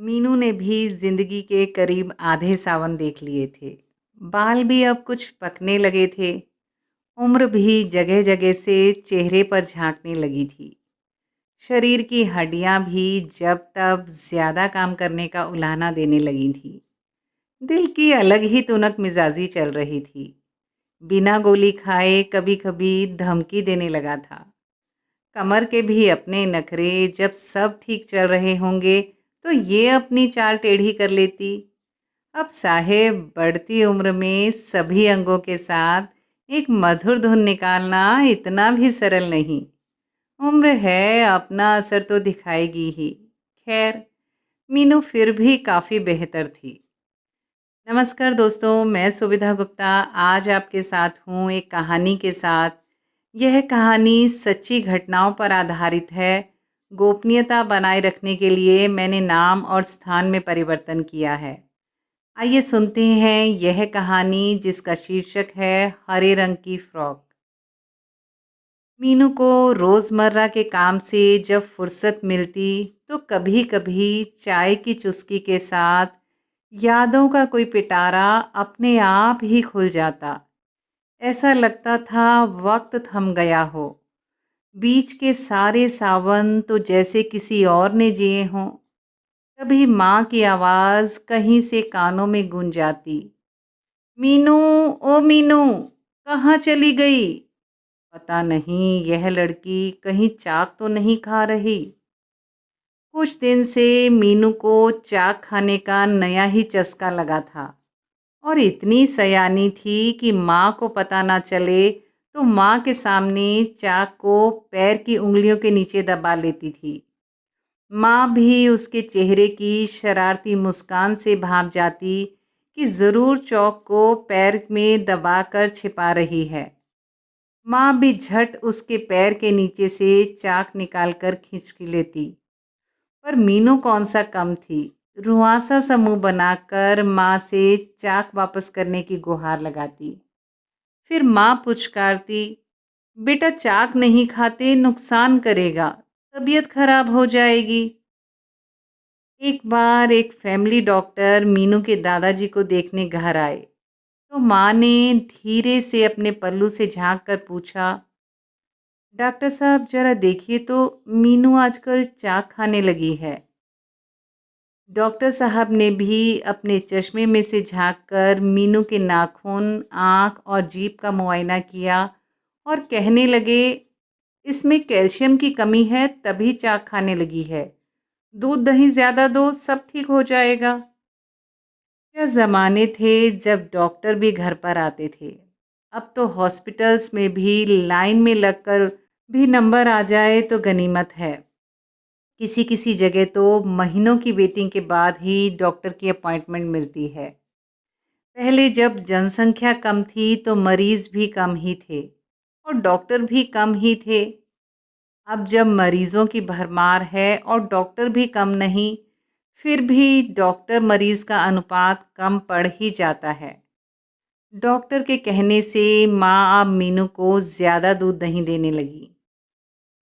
मीनू ने भी जिंदगी के करीब आधे सावन देख लिए थे। बाल भी अब कुछ पकने लगे थे। उम्र भी जगह जगह से चेहरे पर झांकने लगी थी। शरीर की हड्डियां भी जब तब ज्यादा काम करने का उलाहना देने लगी थी। दिल की अलग ही तुनक मिजाजी चल रही थी। बिना गोली खाए कभी कभी धमकी देने लगा था। कमर के भी अपने नखरे, जब सब ठीक चल रहे होंगे तो ये अपनी चाल टेढ़ी कर लेती। अब साहेब बढ़ती उम्र में सभी अंगों के साथ एक मधुर धुन निकालना इतना भी सरल नहीं। उम्र है, अपना असर तो दिखाएगी ही। खैर, मीनू फिर भी काफ़ी बेहतर थी। नमस्कार दोस्तों, मैं सुविधा गुप्ता आज आपके साथ हूँ एक कहानी के साथ। यह कहानी सच्ची घटनाओं पर आधारित है। गोपनीयता बनाए रखने के लिए मैंने नाम और स्थान में परिवर्तन किया है। आइए सुनते हैं यह कहानी जिसका शीर्षक है हरे रंग की फ्रॉक। मीनू को रोज़मर्रा के काम से जब फुर्सत मिलती तो कभी कभी चाय की चुस्की के साथ यादों का कोई पिटारा अपने आप ही खुल जाता। ऐसा लगता था वक्त थम गया हो। बीच के सारे सावन तो जैसे किसी और ने जिए हों। कभी माँ की आवाज़ कहीं से कानों में गूंज जाती, मीनू, ओ मीनू, कहाँ चली गई? पता नहीं यह लड़की कहीं चाक तो नहीं खा रही। कुछ दिन से मीनू को चाक खाने का नया ही चस्का लगा था और इतनी सयानी थी कि माँ को पता ना चले तो माँ के सामने चाक को पैर की उंगलियों के नीचे दबा लेती थी। माँ भी उसके चेहरे की शरारती मुस्कान से भाप जाती कि ज़रूर चौक को पैर में दबाकर छिपा रही है। माँ भी झट उसके पैर के नीचे से चाक निकालकर खींच लेती। पर मीनू कौन सा कम थी। रुआंसा सा मुंह बनाकर माँ से चाक वापस करने की गुहार लगाती। फिर माँ पुचकारती, बेटा चाक नहीं खाते, नुकसान करेगा, तबीयत खराब हो जाएगी। एक बार एक फैमिली डॉक्टर मीनू के दादाजी को देखने घर आए तो माँ ने धीरे से अपने पल्लू से झांक कर पूछा, डॉक्टर साहब जरा देखिए तो मीनू आजकल चाक खाने लगी है। डॉक्टर साहब ने भी अपने चश्मे में से झांककर मीनू के नाखून, आँख और जीभ का मुआयना किया और कहने लगे, इसमें कैल्शियम की कमी है तभी चाक खाने लगी है। दूध दही ज़्यादा दो, सब ठीक हो जाएगा। क्या ज़माने थे जब डॉक्टर भी घर पर आते थे। अब तो हॉस्पिटल्स में भी लाइन में लगकर भी नंबर आ जाए तो गनीमत है। किसी किसी जगह तो महीनों की वेटिंग के बाद ही डॉक्टर की अपॉइंटमेंट मिलती है। पहले जब जनसंख्या कम थी तो मरीज़ भी कम ही थे और डॉक्टर भी कम ही थे। अब जब मरीजों की भरमार है और डॉक्टर भी कम नहीं, फिर भी डॉक्टर मरीज का अनुपात कम पड़ ही जाता है। डॉक्टर के कहने से माँ अब मीनू को ज़्यादा दूध नहीं देने लगी।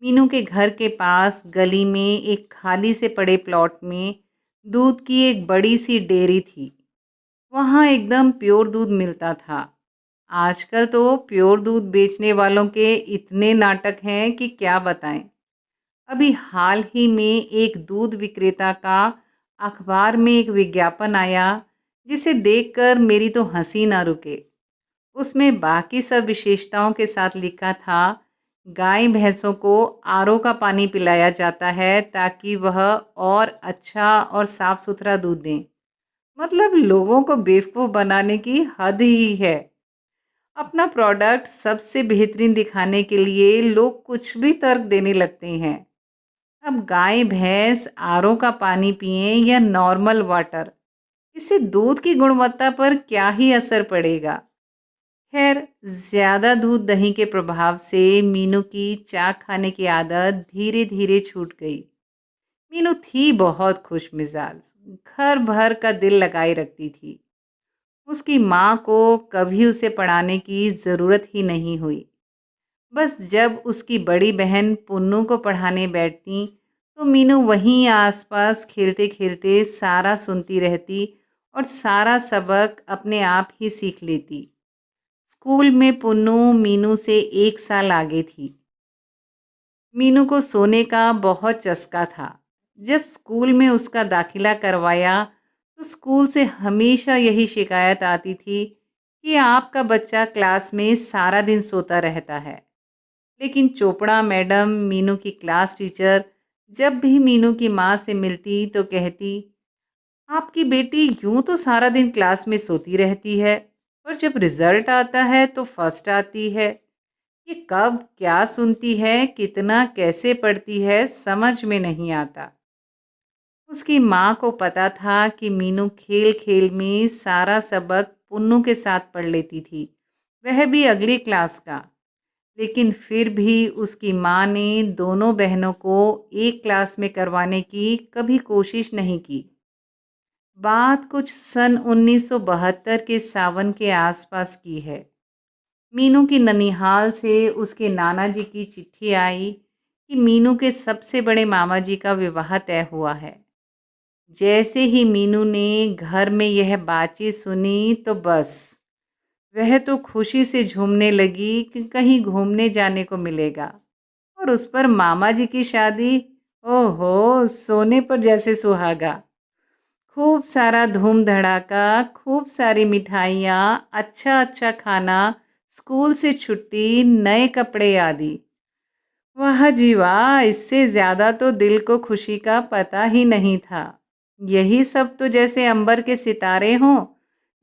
मीनू के घर के पास गली में एक खाली से पड़े प्लॉट में दूध की एक बड़ी सी डेयरी थी। वहाँ एकदम प्योर दूध मिलता था। आजकल तो प्योर दूध बेचने वालों के इतने नाटक हैं कि क्या बताएं। अभी हाल ही में एक दूध विक्रेता का अखबार में एक विज्ञापन आया जिसे देखकर मेरी तो हंसी ना रुके। उसमें बाकी सब विशेषताओं के साथ लिखा था, गाय भैंसों को आरओ का पानी पिलाया जाता है ताकि वह और अच्छा और साफ सुथरा दूध दें। मतलब लोगों को बेवकूफ़ बनाने की हद ही है। अपना प्रोडक्ट सबसे बेहतरीन दिखाने के लिए लोग कुछ भी तर्क देने लगते हैं। अब गाय भैंस आरओ का पानी पिएं या नॉर्मल वाटर, इससे दूध की गुणवत्ता पर क्या ही असर पड़ेगा। खैर, ज़्यादा दूध दही के प्रभाव से मीनू की चाक खाने की आदत धीरे धीरे छूट गई। मीनू थी बहुत खुश मिजाज, घर भर का दिल लगाए रखती थी। उसकी माँ को कभी उसे पढ़ाने की ज़रूरत ही नहीं हुई। बस जब उसकी बड़ी बहन पुन्नू को पढ़ाने बैठती तो मीनू वहीं आसपास खेलते खेलते सारा सुनती रहती और सारा सबक अपने आप ही सीख लेती। स्कूल में पुन्नू मीनू से 1 साल आगे थी। मीनू को सोने का बहुत चस्का था। जब स्कूल में उसका दाखिला करवाया तो स्कूल से हमेशा यही शिकायत आती थी कि आपका बच्चा क्लास में सारा दिन सोता रहता है। लेकिन चोपड़ा मैडम, मीनू की क्लास टीचर, जब भी मीनू की माँ से मिलती तो कहती, आपकी बेटी यूं तो सारा दिन क्लास में सोती रहती है, पर जब रिजल्ट आता है तो फर्स्ट आती है। ये कब क्या सुनती है, कितना कैसे पढ़ती है, समझ में नहीं आता। उसकी माँ को पता था कि मीनू खेल खेल में सारा सबक पुन्नू के साथ पढ़ लेती थी, वह भी अगली क्लास का। लेकिन फिर भी उसकी माँ ने दोनों बहनों को एक क्लास में करवाने की कभी कोशिश नहीं की। बात कुछ सन 1972 के सावन के आसपास की है। मीनू की ननिहाल से उसके नाना जी की चिट्ठी आई कि मीनू के सबसे बड़े मामा जी का विवाह तय हुआ है। जैसे ही मीनू ने घर में यह बातचीत सुनी तो बस वह तो खुशी से झूमने लगी कि कहीं घूमने जाने को मिलेगा। और उस पर मामा जी की शादी, ओहो, सोने पर जैसे सुहागा। खूब सारा धूम धड़ाका, खूब सारी मिठाइयाँ, अच्छा अच्छा खाना, स्कूल से छुट्टी, नए कपड़े आदि। वाह जी वाह, इससे ज़्यादा तो दिल को खुशी का पता ही नहीं था। यही सब तो जैसे अंबर के सितारे हों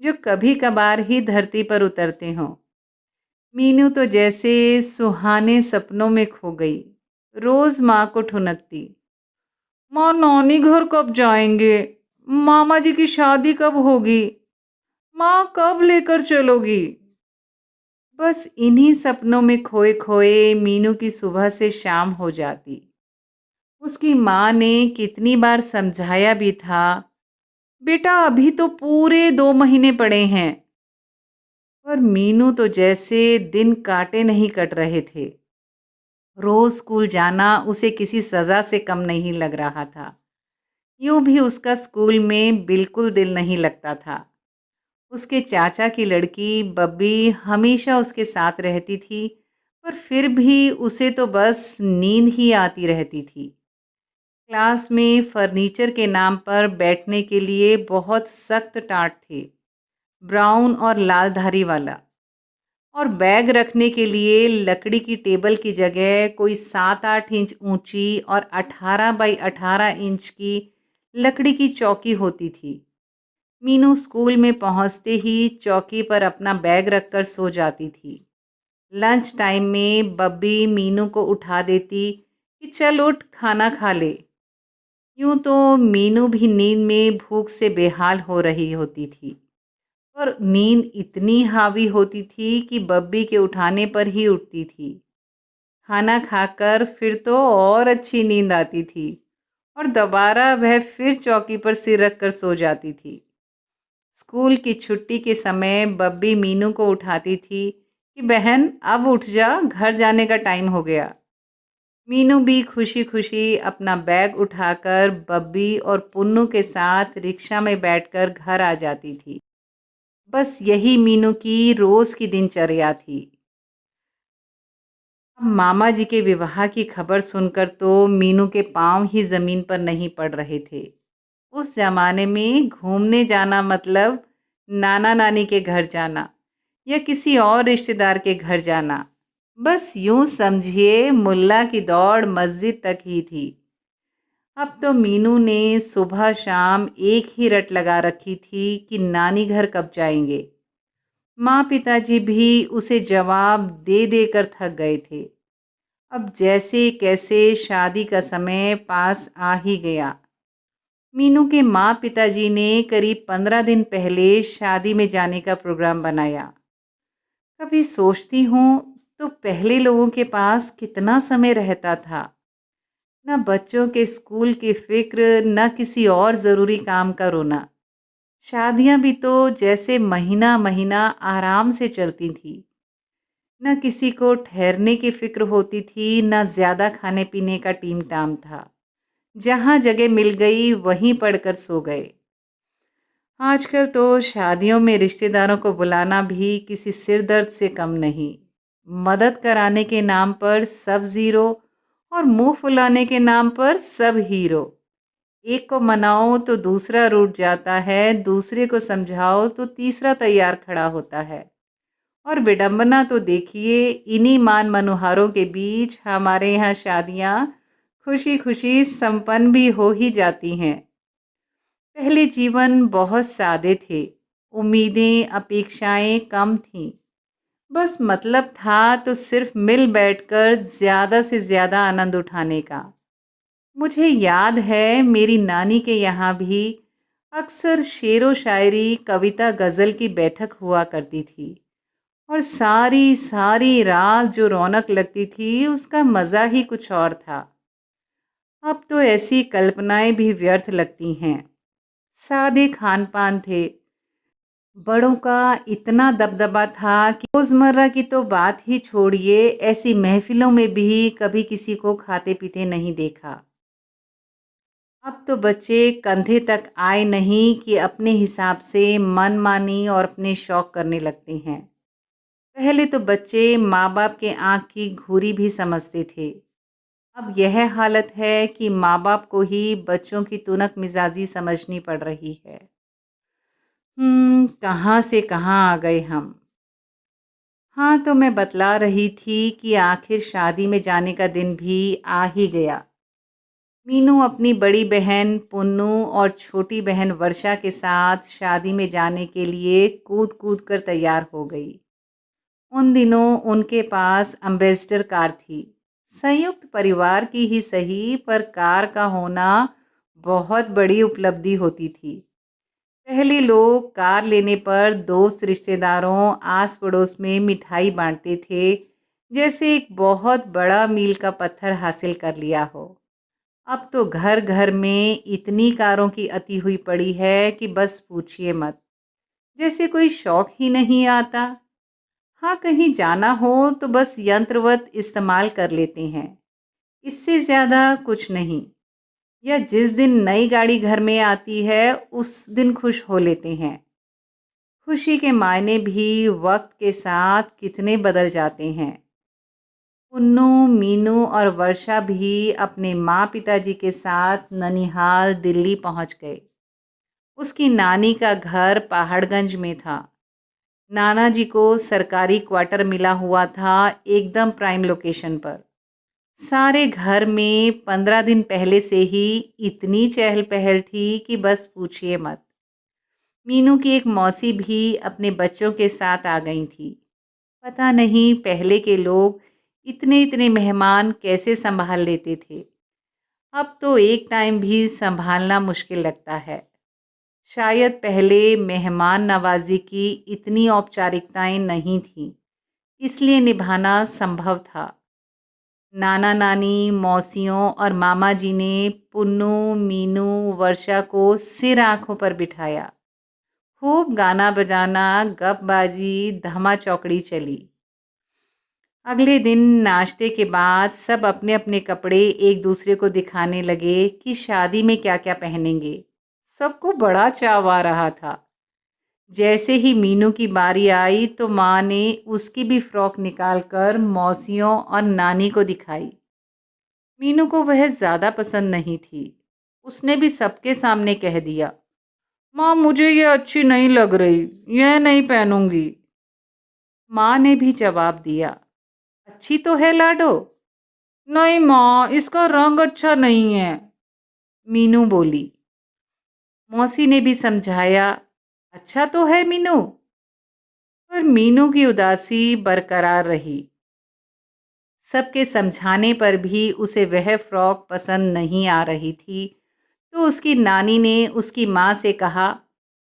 जो कभी कभार ही धरती पर उतरते हों। मीनू तो जैसे सुहाने सपनों में खो गई। रोज माँ को ठुनकती, माँ नानी घर कब जाएंगे, मामा जी की शादी कब होगी, माँ कब लेकर चलोगी। बस इन्हीं सपनों में खोए खोए मीनू की सुबह से शाम हो जाती। उसकी माँ ने कितनी बार समझाया भी था, बेटा अभी तो पूरे 2 महीने पड़े हैं। पर मीनू तो जैसे दिन काटे नहीं कट रहे थे। रोज स्कूल जाना उसे किसी सज़ा से कम नहीं लग रहा था। यूं भी उसका स्कूल में बिल्कुल दिल नहीं लगता था। उसके चाचा की लड़की बब्बी हमेशा उसके साथ रहती थी, पर फिर भी उसे तो बस नींद ही आती रहती थी। क्लास में फर्नीचर के नाम पर बैठने के लिए बहुत सख्त टाट थे, ब्राउन और लाल धारी वाला। और बैग रखने के लिए लकड़ी की टेबल की जगह कोई 7-8 इंच ऊंची और 18 बाई 18 इंच की लकड़ी की चौकी होती थी। मीनू स्कूल में पहुंचते ही चौकी पर अपना बैग रखकर सो जाती थी। लंच टाइम में बब्बी मीनू को उठा देती कि चल उठ, खाना खा ले। यूं तो मीनू भी नींद में भूख से बेहाल हो रही होती थी, और नींद इतनी हावी होती थी कि बब्बी के उठाने पर ही उठती थी। खाना खाकर फिर तो और अच्छी नींद आती थी और दोबारा वह फिर चौकी पर सिर रखकर सो जाती थी। स्कूल की छुट्टी के समय बब्बी मीनू को उठाती थी कि बहन अब उठ जा, घर जाने का टाइम हो गया। मीनू भी खुशी खुशी अपना बैग उठाकर बब्बी और पुन्नू के साथ रिक्शा में बैठकर घर आ जाती थी। बस यही मीनू की रोज की दिनचर्या थी। अब मामा जी के विवाह की खबर सुनकर तो मीनू के पांव ही जमीन पर नहीं पड़ रहे थे। उस जमाने में घूमने जाना मतलब नाना नानी के घर जाना या किसी और रिश्तेदार के घर जाना। बस यूं समझिए मुल्ला की दौड़ मस्जिद तक ही थी। अब तो मीनू ने सुबह शाम एक ही रट लगा रखी थी कि नानी घर कब जाएंगे। माँ पिताजी भी उसे जवाब दे देकर थक गए थे। अब जैसे कैसे शादी का समय पास आ ही गया। मीनू के माँ पिताजी ने करीब 15 दिन पहले शादी में जाने का प्रोग्राम बनाया। कभी सोचती हूँ तो पहले लोगों के पास कितना समय रहता था। न बच्चों के स्कूल की फिक्र, न किसी और ज़रूरी काम का रोना। शादियाँ भी तो जैसे महीना महीना आराम से चलती थी। न किसी को ठहरने की फिक्र होती थी, न ज़्यादा खाने पीने का टीम टाम था। जहाँ जगह मिल गई वहीं पढ़कर सो गए। आजकल तो शादियों में रिश्तेदारों को बुलाना भी किसी सिर दर्द से कम नहीं। मदद कराने के नाम पर सब ज़ीरो और मुंह फुलाने के नाम पर सब हीरो। एक को मनाओ तो दूसरा रूठ जाता है, दूसरे को समझाओ तो तीसरा तैयार खड़ा होता है। और विडंबना तो देखिए, इन्हीं मान मनोहारों के बीच हमारे यहाँ शादियाँ खुशी खुशी संपन्न भी हो ही जाती हैं। पहले जीवन बहुत सादे थे, उम्मीदें अपेक्षाएं कम थीं। बस मतलब था तो सिर्फ मिल बैठकर ज़्यादा से ज़्यादा आनंद उठाने का। मुझे याद है मेरी नानी के यहाँ भी अक्सर शेरो शायरी कविता गज़ल की बैठक हुआ करती थी। और सारी सारी रात जो रौनक लगती थी उसका मज़ा ही कुछ और था। अब तो ऐसी कल्पनाएं भी व्यर्थ लगती हैं। सादे खान पान थे, बड़ों का इतना दबदबा था कि रोज़मर्रा की तो बात ही छोड़िए, ऐसी महफिलों में भी कभी किसी को खाते पीते नहीं देखा। अब तो बच्चे कंधे तक आए नहीं कि अपने हिसाब से मनमानी और अपने शौक करने लगते हैं। पहले तो बच्चे माँ बाप के आँख की घूरी भी समझते थे। अब यह हालत है कि माँ बाप को ही बच्चों की तुनक मिजाजी समझनी पड़ रही है। कहाँ से कहाँ आ गए हम। हाँ, तो मैं बतला रही थी कि आखिर शादी में जाने का दिन भी आ ही गया। मीनू अपनी बड़ी बहन पुन्नू और छोटी बहन वर्षा के साथ शादी में जाने के लिए कूद कूद कर तैयार हो गई। उन दिनों उनके पास एम्बेसडर कार थी। संयुक्त परिवार की ही सही, पर कार का होना बहुत बड़ी उपलब्धि होती थी। पहले लोग कार लेने पर दोस्त रिश्तेदारों आस पड़ोस में मिठाई बांटते थे, जैसे एक बहुत बड़ा मील का पत्थर हासिल कर लिया हो। अब तो घर घर में इतनी कारों की अति हुई पड़ी है कि बस पूछिए मत। जैसे कोई शौक ही नहीं आता। हाँ, कहीं जाना हो तो बस यंत्रवत इस्तेमाल कर लेते हैं, इससे ज़्यादा कुछ नहीं। या जिस दिन नई गाड़ी घर में आती है उस दिन खुश हो लेते हैं। खुशी के मायने भी वक्त के साथ कितने बदल जाते हैं। पुन्नू, मीनू और वर्षा भी अपने माँ पिताजी के साथ ननिहाल दिल्ली पहुँच गए। उसकी नानी का घर पहाड़गंज में था। नाना जी को सरकारी क्वार्टर मिला हुआ था, एकदम प्राइम लोकेशन पर। सारे घर में 15 दिन पहले से ही इतनी चहल पहल थी कि बस पूछिए मत। मीनू की एक मौसी भी अपने बच्चों के साथ आ गई थी। पता नहीं पहले के लोग इतने इतने मेहमान कैसे संभाल लेते थे। अब तो एक टाइम भी संभालना मुश्किल लगता है। शायद पहले मेहमान नवाजी की इतनी औपचारिकताएं नहीं थीं, इसलिए निभाना संभव था। नाना नानी, मौसियों और मामा जी ने पुन्नू, मीनू, वर्षा को सिर आंखों पर बिठाया। खूब गाना बजाना, गपबाजी, धमा चौकड़ी चली। अगले दिन नाश्ते के बाद सब अपने अपने कपड़े एक दूसरे को दिखाने लगे कि शादी में क्या क्या पहनेंगे। सबको बड़ा चाव आ रहा था। जैसे ही मीनू की बारी आई तो माँ ने उसकी भी फ्रॉक निकालकर मौसियों और नानी को दिखाई। मीनू को वह ज़्यादा पसंद नहीं थी। उसने भी सबके सामने कह दिया, माँ मुझे ये अच्छी नहीं लग रही, यह नहीं पहनूंगी। माँ ने भी जवाब दिया, अच्छी तो है लाडो। नहीं माँ, इसका रंग अच्छा नहीं है, मीनू बोली। मौसी ने भी समझाया, अच्छा तो है मीनू। पर मीनू की उदासी बरकरार रही। सबके समझाने पर भी उसे वह फ्रॉक पसंद नहीं आ रही थी। तो उसकी नानी ने उसकी माँ से कहा,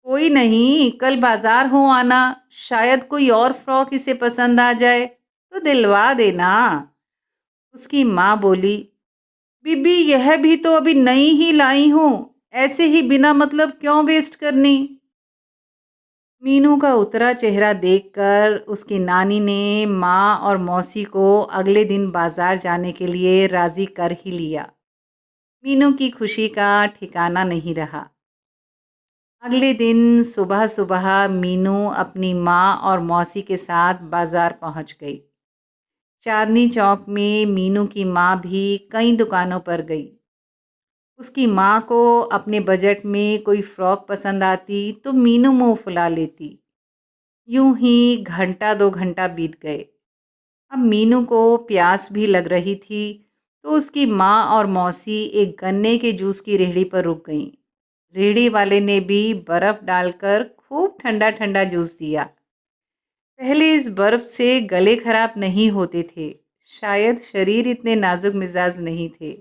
कोई नहीं, कल बाजार हो आना, शायद कोई और फ्रॉक इसे पसंद आ जाए तो दिलवा देना। उसकी माँ बोली, बीबी यह भी तो अभी नई ही लाई हूँ, ऐसे ही बिना मतलब क्यों वेस्ट करनी। मीनू का उतरा चेहरा देखकर उसकी नानी ने माँ और मौसी को अगले दिन बाजार जाने के लिए राज़ी कर ही लिया। मीनू की खुशी का ठिकाना नहीं रहा। अगले दिन सुबह सुबह मीनू अपनी माँ और मौसी के साथ बाजार पहुँच गई। चांदनी चौक में मीनू की माँ भी कई दुकानों पर गई। उसकी माँ को अपने बजट में कोई फ्रॉक पसंद आती तो मीनू मुंह फुला लेती। यूं ही घंटा 2 घंटा बीत गए। अब मीनू को प्यास भी लग रही थी तो उसकी माँ और मौसी एक गन्ने के जूस की रेहड़ी पर रुक गईं। रेहड़ी वाले ने भी बर्फ़ डालकर खूब ठंडा ठंडा जूस दिया। पहले इस बर्फ़ से गले खराब नहीं होते थे। शायद शरीर इतने नाजुक मिजाज नहीं थे।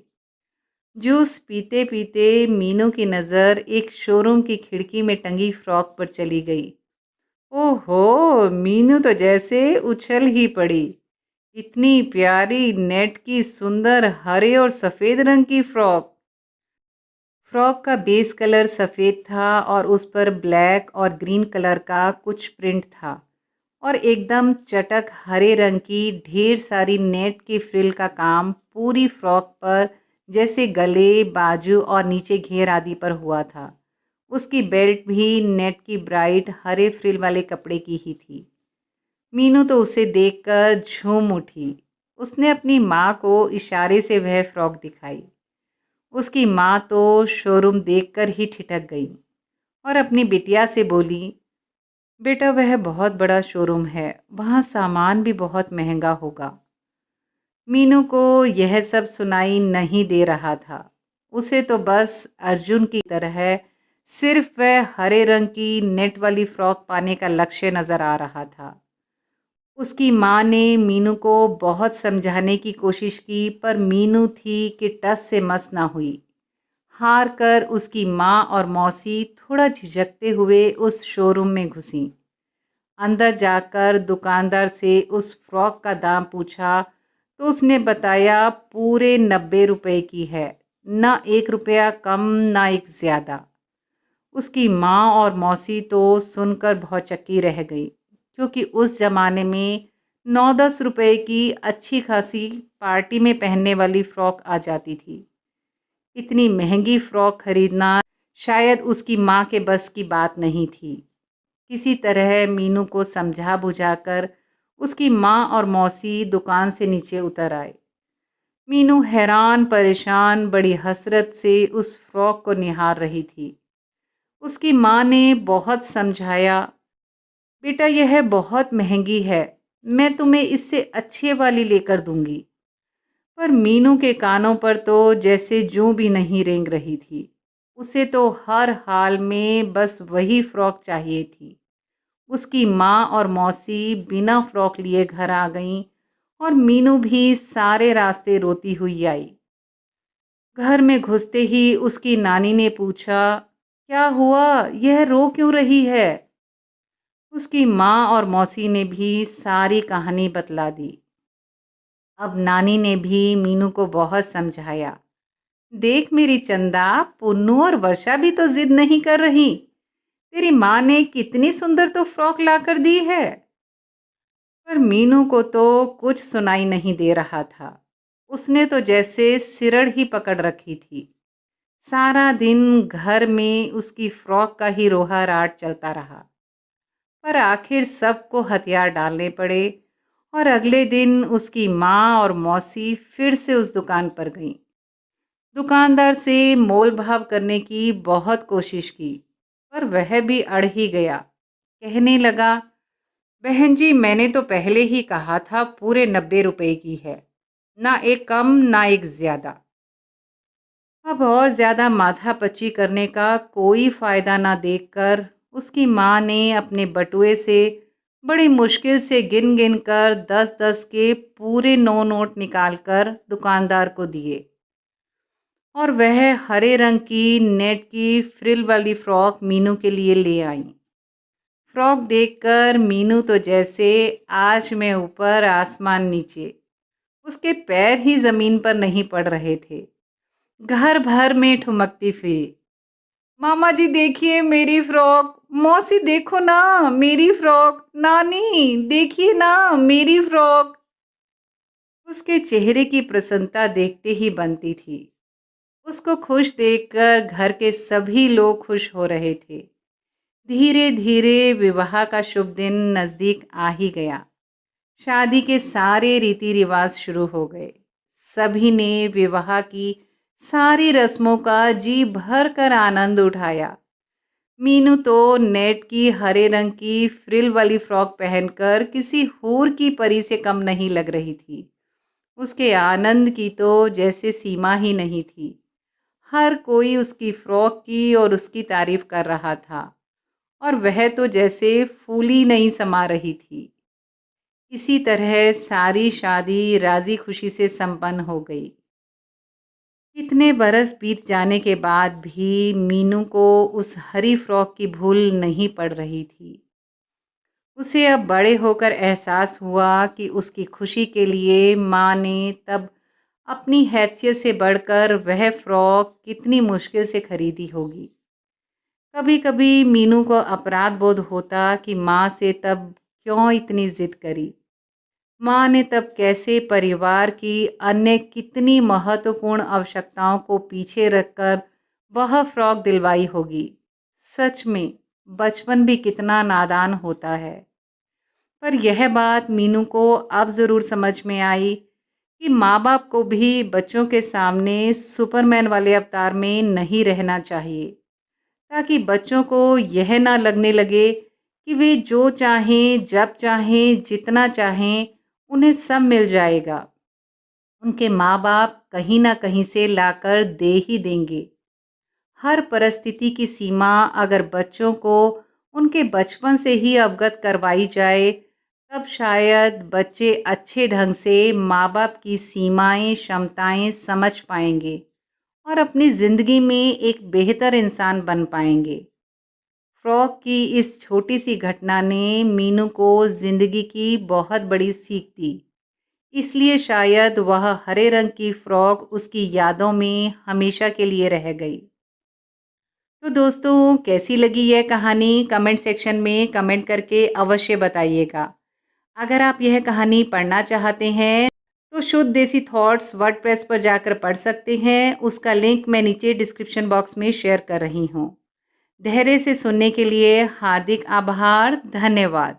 जूस पीते पीते मीनू की नज़र एक शोरूम की खिड़की में टंगी फ्रॉक पर चली गई। ओहो! मीनू तो जैसे उछल ही पड़ी। इतनी प्यारी नेट की सुंदर हरे और सफ़ेद रंग की फ्रॉक। फ्रॉक का बेस कलर सफ़ेद था और उस पर ब्लैक और ग्रीन कलर का कुछ प्रिंट था और एकदम चटक हरे रंग की ढेर सारी नेट की फ्रिल का काम पूरी फ्रॉक पर जैसे गले, बाजू और नीचे घेर आदि पर हुआ था। उसकी बेल्ट भी नेट की ब्राइट हरे फ्रिल वाले कपड़े की ही थी। मीनू तो उसे देखकर झूम उठी। उसने अपनी माँ को इशारे से वह फ्रॉक दिखाई। उसकी माँ तो शोरूम देखकर ही ठिठक गई और अपनी बिटिया से बोली, बेटा वह बहुत बड़ा शोरूम है, वहाँ सामान भी बहुत महंगा होगा। मीनू को यह सब सुनाई नहीं दे रहा था। उसे तो बस अर्जुन की तरह सिर्फ वह हरे रंग की नेट वाली फ्रॉक पाने का लक्ष्य नज़र आ रहा था। उसकी माँ ने मीनू को बहुत समझाने की कोशिश की पर मीनू थी कि टस से मस ना हुई। हार कर उसकी माँ और मौसी थोड़ा झिझकते हुए उस शोरूम में घुसीं। अंदर जाकर दुकानदार से उस फ्रॉक का दाम पूछा तो उसने बताया पूरे 90 रुपए की है, ना 1 रुपया कम ना एक ज़्यादा। उसकी माँ और मौसी तो सुनकर भौचक्की रह गई क्योंकि उस ज़माने में 9-10 रुपए की अच्छी खासी पार्टी में पहनने वाली फ़्रॉक आ जाती थी। इतनी महंगी फ़्रॉक खरीदना शायद उसकी माँ के बस की बात नहीं थी। किसी तरह मीनू को समझा बुझाकर उसकी माँ और मौसी दुकान से नीचे उतर आए। मीनू हैरान परेशान बड़ी हसरत से उस फ्रॉक को निहार रही थी। उसकी माँ ने बहुत समझाया, बेटा यह बहुत महंगी है, मैं तुम्हें इससे अच्छे वाली लेकर दूंगी। पर मीनू के कानों पर तो जैसे जूं भी नहीं रेंग रही थी। उसे तो हर हाल में बस वही फ्रॉक चाहिए थी। उसकी माँ और मौसी बिना फ्रॉक लिए घर आ गईं और मीनू भी सारे रास्ते रोती हुई आई। घर में घुसते ही उसकी नानी ने पूछा, क्या हुआ, यह रो क्यों रही है? उसकी माँ और मौसी ने भी सारी कहानी बतला दी। अब नानी ने भी मीनू को बहुत समझाया। देख मेरी चंदा, पुन्नू और वर्षा भी तो जिद नहीं कर रही। तेरी माँ ने कितनी सुंदर तो फ्रॉक लाकर दी है। पर मीनू को तो कुछ सुनाई नहीं दे रहा था। उसने तो जैसे सिरड़ ही पकड़ रखी थी। सारा दिन घर में उसकी फ्रॉक का ही रोहा राट चलता रहा। पर आखिर सबको हथियार डालने पड़े और अगले दिन उसकी माँ और मौसी फिर से उस दुकान पर गईं। दुकानदार से मोल भाव करने की बहुत कोशिश की पर वह भी अड़ ही गया। कहने लगा, बहन जी मैंने तो पहले ही कहा था पूरे 90 रुपए की है, ना एक कम ना एक ज़्यादा। अब और ज़्यादा माथापच्ची करने का कोई फ़ायदा ना देखकर उसकी माँ ने अपने बटुए से बड़ी मुश्किल से गिन गिन कर 10-10 के पूरे 9 नोट निकाल कर दुकानदार को दिए और वह हरे रंग की नेट की फ्रिल वाली फ़्रॉक मीनू के लिए ले आई। फ्रॉक देखकर मीनू तो जैसे आज मैं ऊपर आसमान नीचे, उसके पैर ही ज़मीन पर नहीं पड़ रहे थे। घर भर में ठुमकती फिरी, मामा जी देखिए मेरी फ्रॉक, मौसी देखो ना मेरी फ्रॉक, नानी देखिए ना मेरी फ्रॉक। उसके चेहरे की प्रसन्नता देखते ही बनती थी। उसको खुश देखकर घर के सभी लोग खुश हो रहे थे। धीरे धीरे विवाह का शुभ दिन नजदीक आ ही गया। शादी के सारे रीति रिवाज शुरू हो गए। सभी ने विवाह की सारी रस्मों का जी भर कर आनंद उठाया। मीनू तो नेट की हरे रंग की फ्रिल वाली फ्रॉक पहनकर किसी हूर की परी से कम नहीं लग रही थी। उसके आनंद की तो जैसे सीमा ही नहीं थी। हर कोई उसकी फ्रॉक की और उसकी तारीफ कर रहा था और वह तो जैसे फूली नहीं समा रही थी। इसी तरह सारी शादी राजी खुशी से संपन्न हो गई। इतने बरस बीत जाने के बाद भी मीनू को उस हरी फ्रॉक की भूल नहीं पड़ रही थी। उसे अब बड़े होकर एहसास हुआ कि उसकी खुशी के लिए माँ ने तब अपनी हैसियत से बढ़कर वह फ्रॉक कितनी मुश्किल से खरीदी होगी। कभी कभी मीनू को अपराध बोध होता कि माँ से तब क्यों इतनी जिद करी। माँ ने तब कैसे परिवार की अन्य कितनी महत्वपूर्ण आवश्यकताओं को पीछे रखकर वह फ्रॉक दिलवाई होगी। सच में बचपन भी कितना नादान होता है। पर यह बात मीनू को अब ज़रूर समझ में आई कि माँ बाप को भी बच्चों के सामने सुपरमैन वाले अवतार में नहीं रहना चाहिए, ताकि बच्चों को यह ना लगने लगे कि वे जो चाहें, जब चाहें, जितना चाहें उन्हें सब मिल जाएगा। उनके माँ बाप कहीं ना कहीं से लाकर दे ही देंगे। हर परिस्थिति की सीमा अगर बच्चों को उनके बचपन से ही अवगत करवाई जाए, तब शायद बच्चे अच्छे ढंग से माँ बाप की सीमाएं, क्षमताएं समझ पाएंगे और अपनी ज़िंदगी में एक बेहतर इंसान बन पाएंगे। फ्रॉक की इस छोटी सी घटना ने मीनू को ज़िंदगी की बहुत बड़ी सीख दी। इसलिए शायद वह हरे रंग की फ्रॉक उसकी यादों में हमेशा के लिए रह गई। तो दोस्तों, कैसी लगी यह कहानी कमेंट सेक्शन में कमेंट करके अवश्य बताइएगा। अगर आप यह कहानी पढ़ना चाहते हैं तो शुद्ध देसी थॉट्स वर्डप्रेस पर जाकर पढ़ सकते हैं। उसका लिंक मैं नीचे डिस्क्रिप्शन बॉक्स में शेयर कर रही हूँ। धैर्य से सुनने के लिए हार्दिक आभार। धन्यवाद।